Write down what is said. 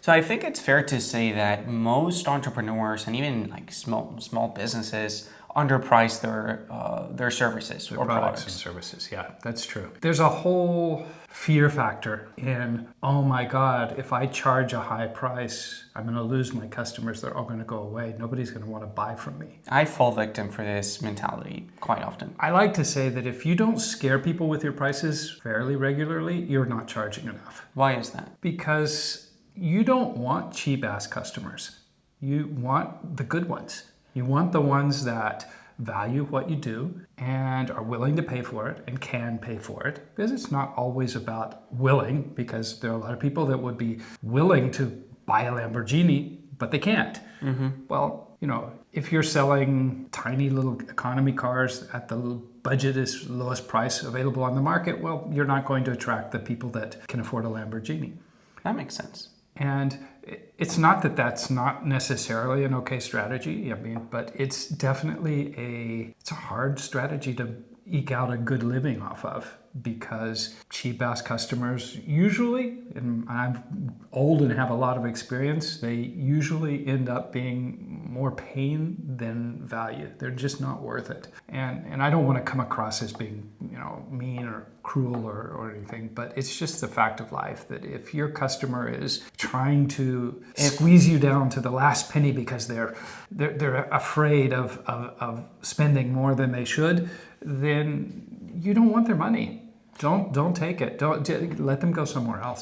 So I think it's fair to say that most entrepreneurs and even like small businesses underprice their services or Products and products. services. Yeah, that's true. There's a whole fear factor in, oh my God, if I charge a high price, I'm going to lose my customers. They're all going to go away. Nobody's going to want to buy from me. I fall victim for this mentality quite often. I like to say that if you don't scare people with your prices fairly regularly, you're not charging enough. Why is that? Because you don't want cheap ass customers. You want the good ones. You want the ones that value what you do and are willing to pay for it and can pay for it. Because it's not always about willing, because there are a lot of people that would be willing to buy a Lamborghini, but they can't. Well, if you're selling tiny little economy cars at the budget is lowest price available on the market, well, you're not going to attract the people that can afford a Lamborghini. That makes sense. And it's not that that's not necessarily an okay strategy. But it's definitely it's a hard strategy to eke out a good living off of, because cheap ass customers usually, and I'm old and have a lot of experience, they usually end up being more pain than value. They're just not worth it. And I don't want to come across as being, mean or cruel or anything, but it's just the fact of life that if your customer is trying to squeeze you down to the last penny because they're afraid of spending more than they should, then you don't want their money. Don't take it. Don't let them go somewhere else.